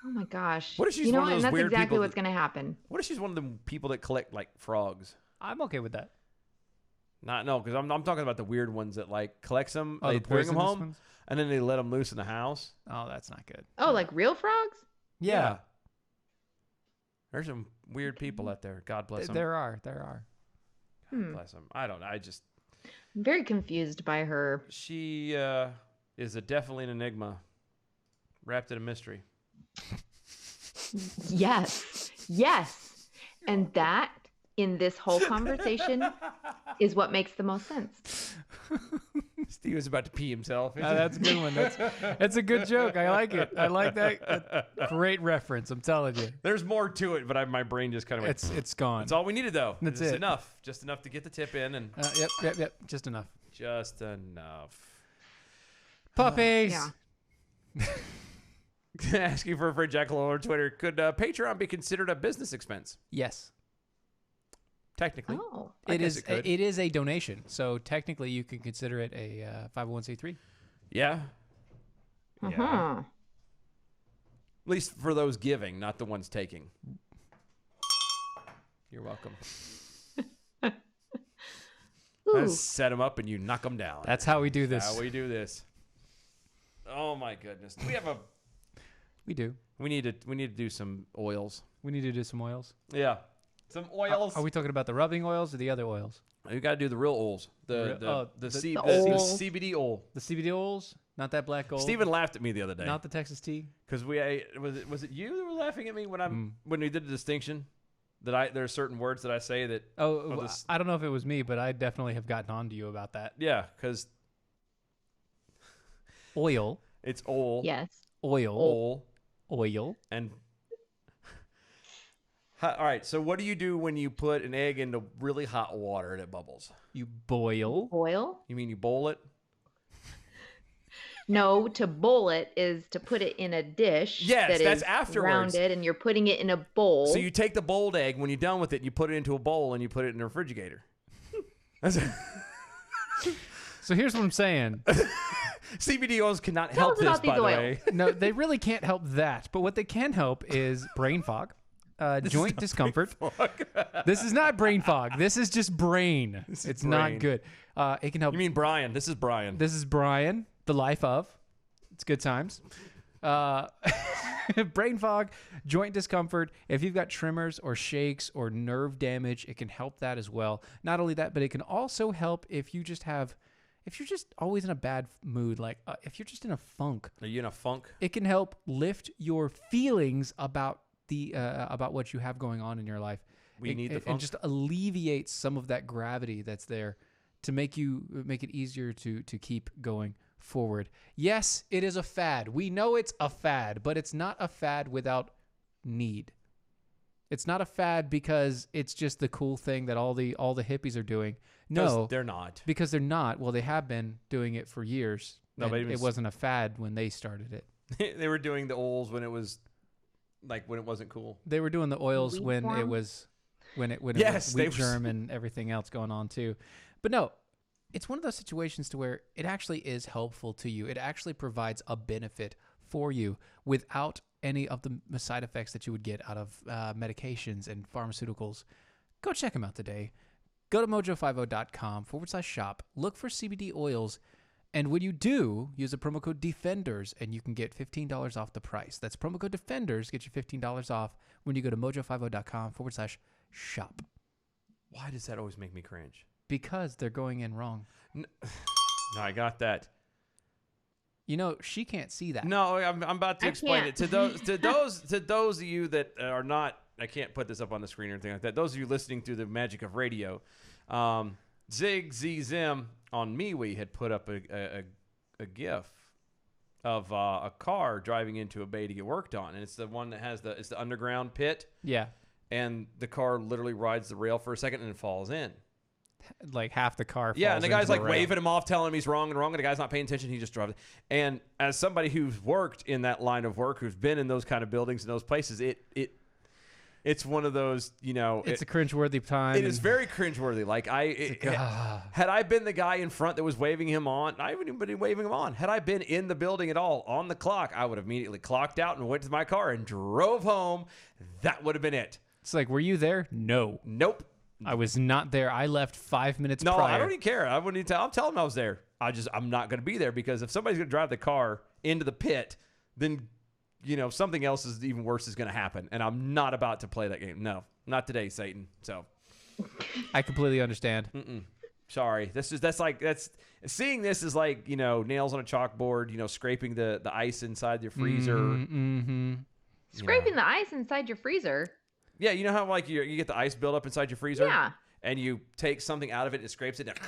Oh my gosh. What if she's you know one of what? those And that's weird exactly people what's that- going to happen. What if she's one of them people that collect like frogs? I'm okay with that. No, because I'm talking about the weird ones that like collects them, Oh, they the bring them poisonous home, ones? and then they let them loose in the house. Oh, that's not good. Oh, like real frogs? Yeah, There's some weird people out there. God bless them. there are. God bless them. I don't know. I'm very confused by her. She is definitely an enigma, wrapped in a mystery. Yes. Yes. And that, in this whole conversation, is what makes the most sense. Steve was about to pee himself. That's a good one. That's a good joke. I like it. I like that. Great reference. I'm telling you. There's more to it, but my brain just kind of went. It's gone. That's all we needed, though. That's It's it. enough. Just enough to get the tip in, and Yep. Just enough. just enough. Puppies. Yeah. Asking for a friend Jackalope on Twitter. Could Patreon be considered a business expense? Yes. Technically. Oh. I guess it could. It is a donation, so technically you can consider it a 501c3. Yeah. Uh-huh. At least for those giving, not the ones taking. You're welcome. Ooh. I set them up and you knock them down. That's how we do this. how we do this. Oh my goodness. Do we have a? We do. We need to do some oils. We need to do some oils. Yeah. Some oils. Are we talking about the rubbing oils or the other oils? We got to do the real oils. Real- oh, The the oils. CBD oil. The CBD oils, not that black gold. Steven laughed at me the other day Not the Texas tea. because was it you that were laughing at me when when we did the distinction that there are certain words that I say that Oh, this- I don't know if it was me, but I definitely have gotten on to you about that. yeah because Oil, it's oil Yes. oil, oil and all right. So what do you do when you put an egg into really hot water and it bubbles? you boil. Boil? You mean you bowl it? No, to bowl it is to put it in a dish. Yes, that that's is afterwards. rounded, and you're putting it in a bowl. So you take the bowled egg when you're done with it, you put it into a bowl and you put it in the refrigerator. That's So here's what I'm saying. CBD oils cannot Tell help us this, about these by the oils. way. No, they really can't help that. But what they can help is brain fog, joint discomfort. This is not brain fog. This is just brain. It's brain. not good. It can help. You mean Brian? This is Brian. This is Brian, the life of. It's good times. Brain fog, joint discomfort. If you've got tremors or shakes or nerve damage, it can help that as well. Not only that, but it can also help if you're just always in a bad mood, like if you're just in a funk. Are you in a funk? It can help lift your feelings about about what you have going on in your life. We need the and funk? just alleviate some of that gravity that's there to make it easier to keep going forward. Yes, it is a fad. We know it's a fad, but it's not a fad without need. It's not a fad because it's just the cool thing that all the hippies are doing. No, they're not. because they're not. Well, they have been doing it for years. No, and but even it wasn't a fad when they started it. They were doing the oils when it was when it wasn't cool. They were doing the oils Weed when it form? was it Yes, was they wheat were- germ and everything else going on too. But no, it's one of those situations to where it actually is helpful to you. It actually provides a benefit for you without any of the side effects that you would get out of medications and pharmaceuticals. Go check them out today. Go to mojo50.com/shop. Look for CBD oils. And when you do, use the promo code DEFENDERS and you can get $15 off the price. That's promo code DEFENDERS, get you $15 off when you go to mojo50.com/shop. shop. Why does that always make me cringe? Because they're going in wrong. No, I got that. You know, she can't see that. No, I'm about to I explain can't. it to those of you that are not. I can't put this up on the screen or anything like that. Those of you listening through the magic of radio, Zig Z Zim on MeWe had put up a GIF of a car driving into a bay to get worked on, and it's the one that has it's the underground pit. Yeah. And the car literally rides the rail for a second and then falls in. Like half the car falls Yeah, and the guy's into like rail. waving him off, telling him he's wrong, and the guy's not paying attention. He just drives. And as somebody who's worked in that line of work, who's been in those kind of buildings and those places, it's one of those, you know. It's a cringeworthy time. It is very cringeworthy. Like had I been the guy in front that was waving him on, I wouldn't even been waving him on. Had I been in the building at all on the clock, I would have immediately clocked out and went to my car and drove home. That would have been it. It's like, were you there? No. Nope. I was not there. I left 5 minutes No, prior. I don't even care. I wouldn't even tell. I'm telling them I was there. I'm not going to be there because if somebody's going to drive the car into the pit, then, you know, something else is even worse is going to happen. And I'm not about to play that game. No, not today, Satan. So I completely understand. sorry. That's seeing this is like, you know, nails on a chalkboard, you know, scraping the ice inside your freezer. Mm-hmm. Scraping the ice inside your freezer. Yeah, you know how like you get the ice buildup inside your freezer? Yeah. And you take something out of it and it scrapes it. And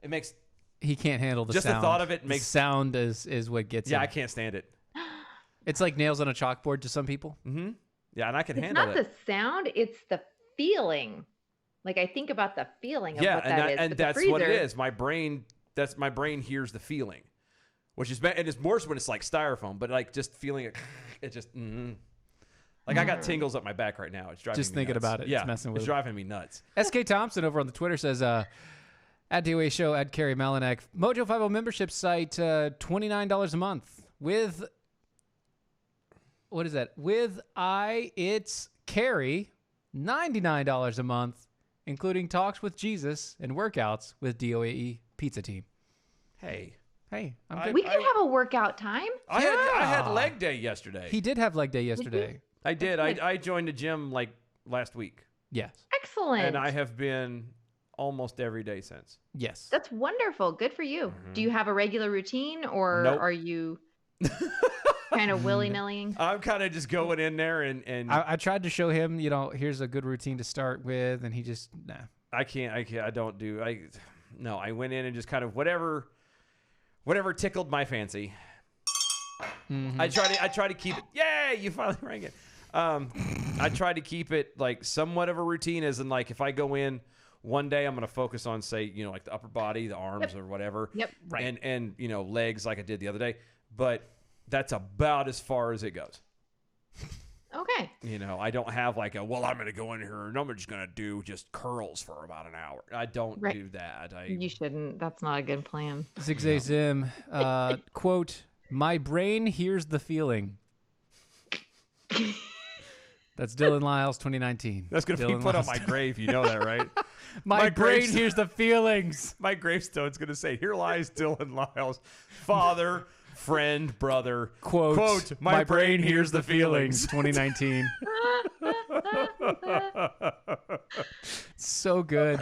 it makes He can't handle the just sound. the thought of it The makes sound is what gets him. I can't stand it. It's like nails on a chalkboard to some people. Mm-hmm. Yeah, and I can It's handle not it. the sound, it's the feeling. Like I think about the feeling of Yeah, what that is. and But the that's what it freezer- is. My brain hears the feeling, which is and it's worse when it's like styrofoam, but like just feeling it, it just like I got tingles up my back right now. It's driving Just me thinking nuts. about it, Yeah, it's messing with it's it. driving me nuts. SK Thompson over on the Twitter says, at DOA Show, at Kari Malinak, Mojo 50 membership site, $29 a month with, what is that? With it's Kari, $99 a month, including talks with Jesus and workouts with DOAE Pizza Team. Hey, Hey, I'm good. We could have a workout time. I had Yeah. leg day yesterday. He did have leg day yesterday. I did. That's good. I joined the gym like last week, Yes. Excellent. and I have been almost every day since. Yes. That's wonderful. Good for you. Do you have a regular routine or Nope. are you kind of willy-nilly? I'm kind of just going in there and I tried to show him, you know, here's a good routine to start with, and he just, nah. I can't. I don't do. No. I went in and just kind of whatever tickled my fancy. Mm-hmm. I try to keep it. Yay! You finally rang it. I try to keep it like somewhat of a routine, as in like if I go in one day, I'm going to focus on say like the upper body, the arms or whatever. Yep. Right. And legs like I did the other day, but that's about as far as it goes. Okay. I don't have like I'm going to go in here and I'm just going to do just curls for about an hour. I don't Right. do that. You shouldn't. That's not a good plan. Zigzag Zim, quote, my brain hears the feeling. That's Dylan Lyles, 2019. That's going to be Dylan put on Lyles. my grave. You know that, right? My brain grave's- hears the feelings. My gravestone's going to say, here lies Dylan Lyles, father, friend, brother. Quote, my brain hears the feelings. 2019. So good.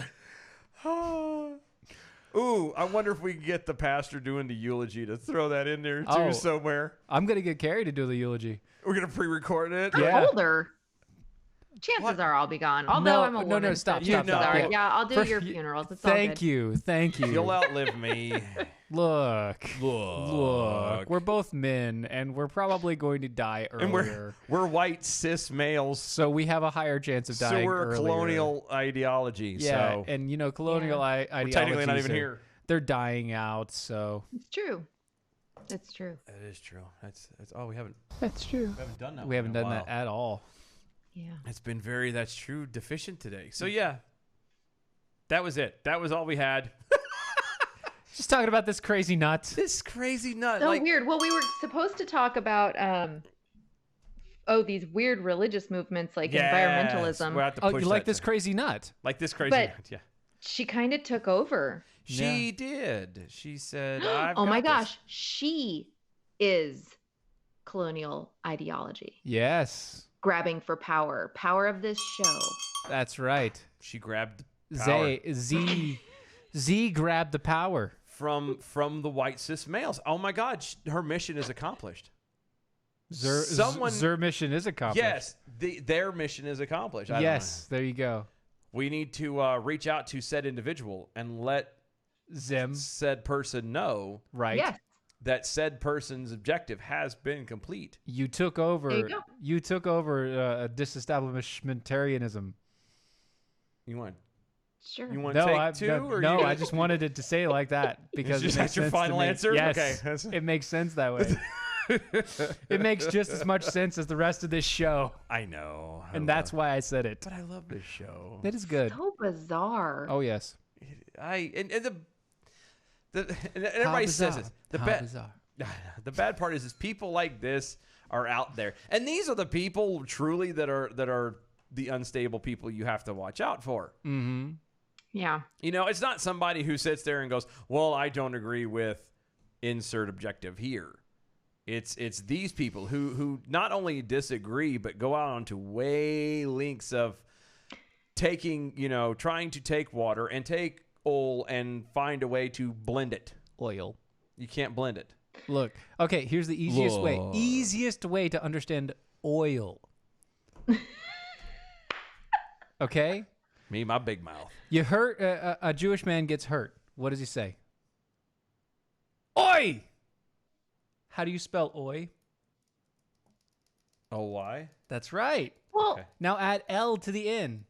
Ooh, I wonder if we can get the pastor doing the eulogy to throw that in there too Oh. somewhere. I'm going to get Kari to do the eulogy. We're going to pre-record it. I'm Yeah. older. Chances are I'll be gone. Although I'm a no, woman. stop, so stop, chances stop. are- Yeah. Yeah, I'll do For- your funerals. It's all Thank good. you. Thank you. You'll outlive me. Look. We're both men, and we're probably going to die And earlier. we're white cis males. So we have a higher chance of dying So we're a earlier. colonial ideology. Yeah, so and colonial we're ideologies technically not even are- here. They're dying out, so. It's true. It's true. That is true. That's we haven't That's true. done that. We haven't in a done that while. at all. Yeah. It's been very that's true deficient today. So yeah. That was it. That was all we had. Just talking about this crazy nut. This crazy nut. So like, weird. Well, we were supposed to talk about these weird religious movements like yes, environmentalism. we're at the Oh, push you like that this to- crazy nut? Like this crazy But- nut. Yeah. She kind of took over. She did. She said, I've Oh my got this." gosh, she is colonial ideology. Yes. grabbing for power. Power of this show. That's right. She grabbed power Z grabbed the power. from the white cis males. Oh my God, her mission is accomplished. Their mission is accomplished. Yes, their mission is accomplished. I don't know. Yes, there you go. We need to reach out to said individual and let said person know Right. Yes. that said person's objective has been complete. You took over. There you go. You took over disestablishmentarianism. You want Sure. you want No, to take I, two? no, or no, you, I just wanted it to say it like that because just it makes that's your sense to final me. answer? Yes, Okay. it makes sense that way. It makes just as much sense as the rest of this show, I know, and that's why I said it. But I love this show. That is good. So bizarre. Oh yes. And everybody says it. bizarre. The bad part is people like this are out there, and these are the people truly that are the unstable people you have to watch out for. Mm-hmm. Yeah. You know, it's not somebody who sits there and goes, "Well, I don't agree with insert objective here." It's these people who not only disagree but go out onto way lengths of taking, trying to take water and take oil and find a way to blend it. Oil. You can't blend it. Look. Okay. Here's the easiest way. Look. Easiest way to understand oil. Okay. Me, my big mouth. You hurt a Jewish man gets hurt. What does he say? Oi! How do you spell oi? Oh, why? That's right. Well, Okay. Now add L to the end.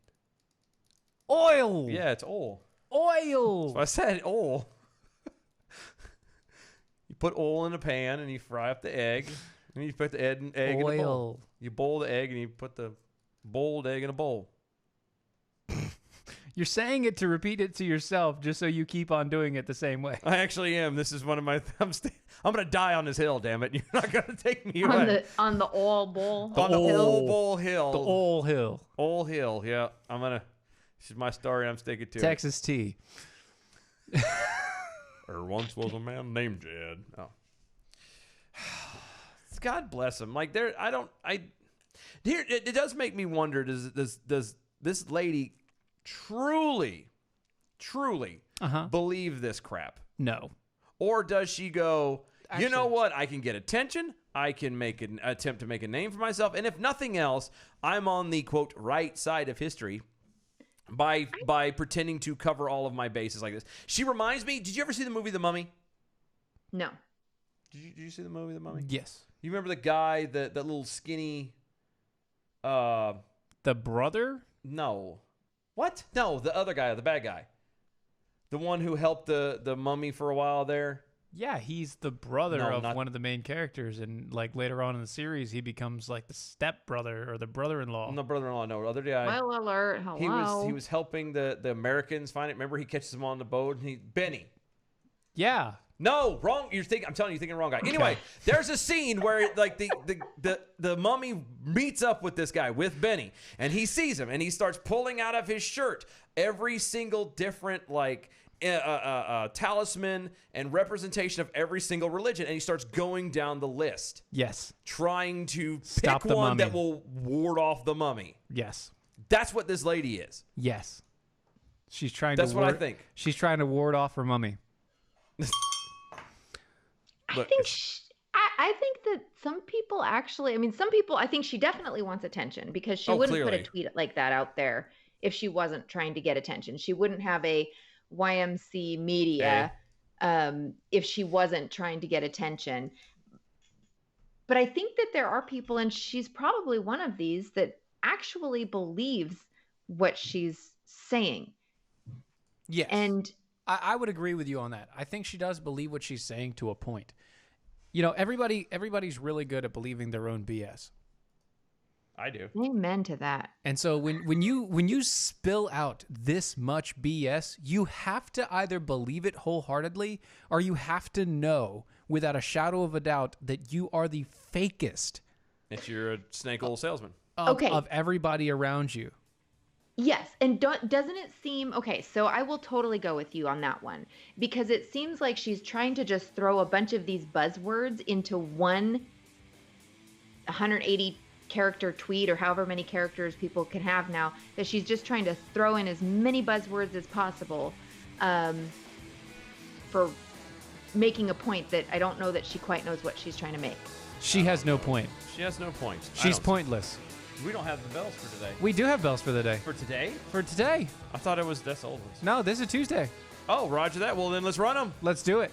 Oil. Yeah, it's oil. Oil. So I said oil. You put oil in a pan and you fry up the egg. And you put the egg in a bowl. Oil. You boil the egg and you put the boiled egg in a bowl. You're saying it to repeat it to yourself just so you keep on doing it the same way. I actually am. This is one of my. I'm gonna die on this hill. Damn it! You're not gonna take me on away. the oil bowl. On the oil- old bull hill. The oil hill. Old hill. Yeah, I'm gonna. This is my story. I'm sticking to Texas tea. it. There once was a man named Jed. Oh. God bless him. Like there, Here, it does make me wonder. Does this lady truly believe this crap? No. Or does she go, you know Actually- what? I can get attention. I can make an attempt to make a name for myself. And if nothing else, I'm on the, quote, right side of history by pretending to cover all of my bases like this. She reminds me, did you ever see the movie The Mummy? No. Did you see the movie The Mummy? Yes. You remember the guy, that little skinny, The brother? no. What? No, the other guy, the bad guy. The one who helped the mummy for a while there. Yeah, he's the brother No, of not- one of the main characters, and like later on in the series, he becomes like the stepbrother or the brother-in-law. No, brother-in-law, no, other guy. Well, alert. Hello. He was helping the Americans find it. Remember, he catches them on the boat and Benny. Yeah. No, wrong. I'm telling you, you're thinking wrong guy. Anyway, there's a scene where like the mummy meets up with this guy, with Benny, and he sees him and he starts pulling out of his shirt every single different like talisman and representation of every single religion, and he starts going down the list, Yes. trying to Stop pick the one that mummy. will ward off the mummy. Yes. That's what this lady is. Yes. She's trying That's to what I ward, think. She's trying to ward off her mummy. Look, I think that some people actually, I mean, some people, I think she definitely wants attention because she Oh, wouldn't clearly. put a tweet like that out there if she wasn't trying to get attention. She wouldn't have a YMC media if she wasn't trying to get attention. But I think that there are people, and she's probably one of these, that actually believes what she's saying. Yes. And I would agree with you on that. I think she does believe what she's saying to a point. You know, everybody's really good at believing their own BS. I do. amen to that. And so when you spill out this much BS, you have to either believe it wholeheartedly or you have to know without a shadow of a doubt that you are the fakest That you're a snake oil salesman. of everybody around you. Yes, and doesn't it seem okay? So I will totally go with you on that one because it seems like she's trying to just throw a bunch of these buzzwords into one 180 character tweet or however many characters people can have now, that she's just trying to throw in as many buzzwords as possible for making a point that I don't know that she quite knows what she's trying to make. She has no point. She has no point. She's pointless. We don't have the bells for today. We do have bells for the day. For today? For today. I thought it was that's old ones. No, this is Tuesday. Oh, roger that. Well, then let's run them. Let's do it.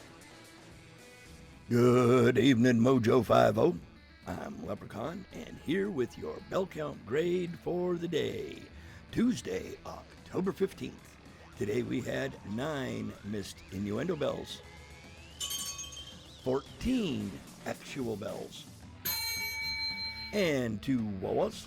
Good evening, Mojo 50. I'm Leprechaun, and here with your bell count grade for the day, Tuesday, October 15th. Today we had 9 missed innuendo bells, 14 actual bells, and 2 wah-wahs,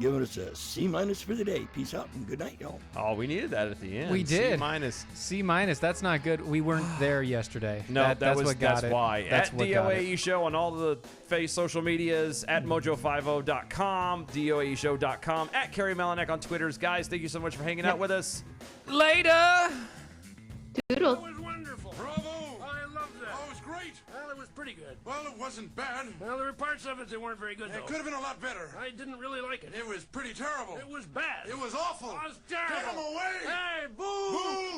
giving us a C- for the day. Peace out and good night, y'all. Oh, we needed that at the end. We did. C-. C-. That's not good. We weren't there yesterday. No, that's what got that's it. why. That's at what got DOAE it. Show on all the social medias, at mojo50.com, DOAEshow.com, at Kari Melanek on Twitters. Guys, thank you so much for hanging out with us. Later. Toodles. It was wonderful. Bravo. I loved that. Oh, it was great. Well, it was pretty good. Well, it wasn't bad. Well, there were parts of it that weren't very good, though. It could have been a lot better. I didn't really like it. It was pretty terrible. It was bad. It was awful. It was terrible. Get him away. Hey, boo! Boo!